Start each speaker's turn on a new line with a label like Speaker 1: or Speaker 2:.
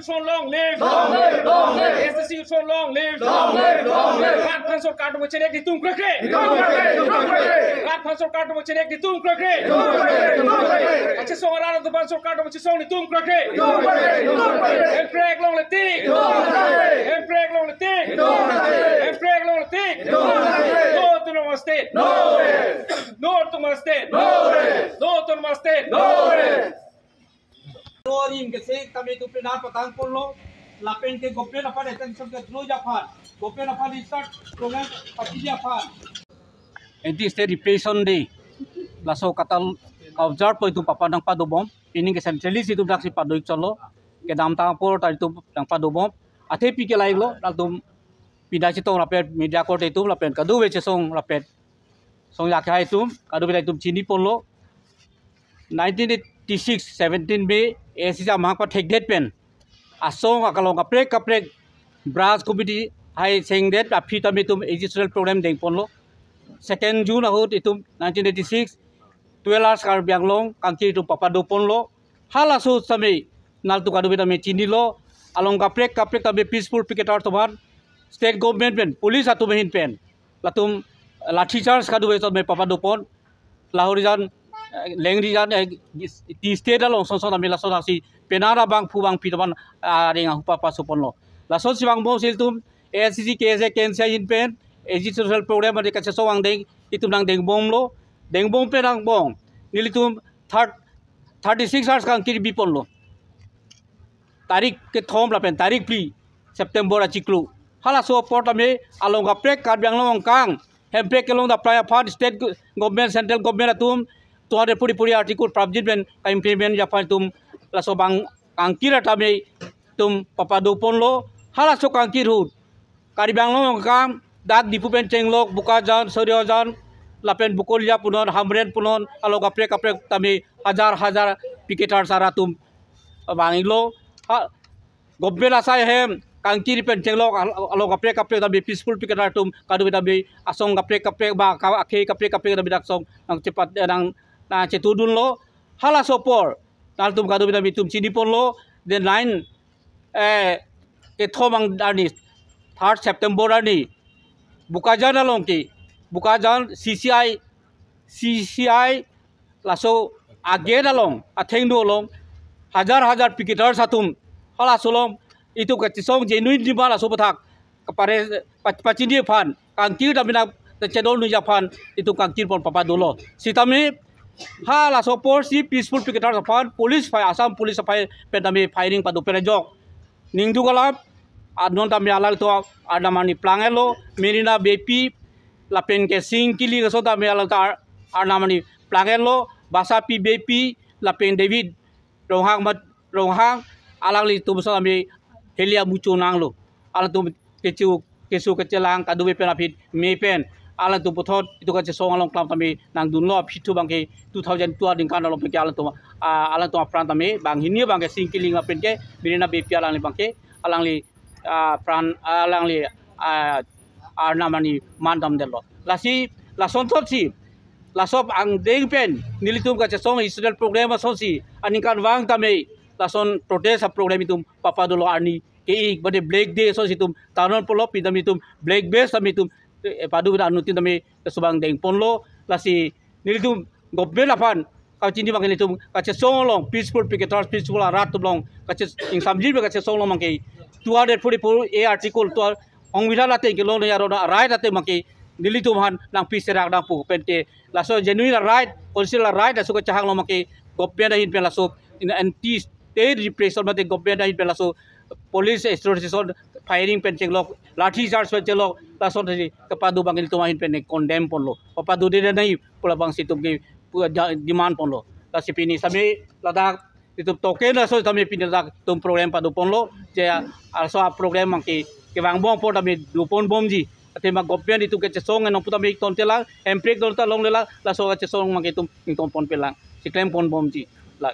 Speaker 1: Youthful long live. SSC Youthful long live. Rat Pansor Card which is Tum Crack. Rat Pansor Card which is Tum Crack. I just saw out of the Pansor Card which is only Tum Crack. And Craig long the thing. And Craig long the thing. And Craig long the thing. No to no state. No to my state. No to my state.
Speaker 2: Dorin ke se kami tu pina patang polo lapen ke gopel apa detention ke dulu Japan gopel apa research program pati Japan anti state repression day laso katal observe po itu papadang padobom ini ke centralis itu dak si padoik cholo ke dam ta por ta itu dang padobom athe pi ke lai lo latum pindah citong lapet media court itu lapen kadu we song lapet song yak hai itu kadu be itu chini polo 1986 17 May Asia mahapa take date pen asong akalong kaprek Bras committee hai saying that apita mitum educational program deng ponlo 2nd June ahut itum 1986 12 hours kar bianglong kangki itu papado ponlo halaso same naltu kadu beta me chinilo along kaprek tabe peaceful picketer toban state government pen police atu mehin pen latum lathi charge kadu beta me papado pon lahorijan Lengrijan di state along sonson kami lason si penara bang pubang pitaban ring hupa pasupon lo lason si bang bom siltum SCC KSA kensia in pen educational program ada kaca sowang deng itu nang deng bom lo deng bom penang bom nilitum 36 hours kan kiri bipon lo tarik ke thom la pen tarik pli September achiklu hala so port ame along gaprek kadbiang long kang hemprek kelong da playa fund state government central government atum tuare puri artikel prabjit ben implement Japan tum laso bang angkira tame tum papado ponlo hala so angkir hud kari bang lo kam dak dipu pen chenglok buka jan soryo jan lapen bukolya punon hamren punon alo gaprek tame hajar piketar saratum bangilo gobel asai hem kangkiri pen chenglok alo gaprek tame peaceful piketar tum kadu tame asong gaprek ba akhe gaprek tame dak song nang cepat nang na cetudun lo hala sopor naltum kadu bita bitum chini pon lo the 9 ke thomang dani 3rd September dani bukajan along ki bukajan CCI laso again along atheng do along hajar piketer satum hala solom itu ke song genuine diba laso pathak kapare pachini fan kangkir damina cedol nu Japan itu kangkir pon papa dolo sitami hala support si peaceful picketer Japan police fire Assam police fire pedami firing padu perejok ningdu galap adnon tami alal to adamani plangelo merina BP lapen ke sing kili so tami alal ta adamani plangelo basapi BP lapen David ronghang alali tu so tami helia mucu nanglo ala tu kesu kecelang kadu penapit mepen alang tu puthot itu kan song along klam tami nang dunlo phitu bangke 2002 dingkan along peke alang tu pran tami bang hini bangke singkiling apen ke birina BP alang li bangke alang li pran alang li arnamani mandam delo lasi lason si lasop ang deng pen nilitum ka song historical program asosi aninkan wang tami lason protest program itu papadolo arni ke bade black day so situm tanon polo pidam itum black base tami itum padu anutin tami subang deng ponlo lasi nilitum gobel apan kau cini bang nilitum kace songlong peaceful picketers peaceful arat tublong kace ing samjil kace songlong mangke 244 a article to ongwila late kelong ya roda right ate mangke nilitum han nang peace rak dang pu pente laso genuine right constitutional right aso cahang lo mangke gobel dahin pe laso in anti state repression mate gobel dahin pe laso police extortion firing penceng lok lathi charge penceng lok lason tadi kepadu bangil tumahin pen condemn ponlo papadu de nai pula bang situm ke demand ponlo lasi pini sami ladak itu token laso sami pini ladak tum program padu ponlo je also program mangki ke bang bong po tami dupon bomji ate mag gopian itu ke song nang puta mi ton telang emprek dolta long lela laso ke song mangki tum pon pelang si klem pon bomji la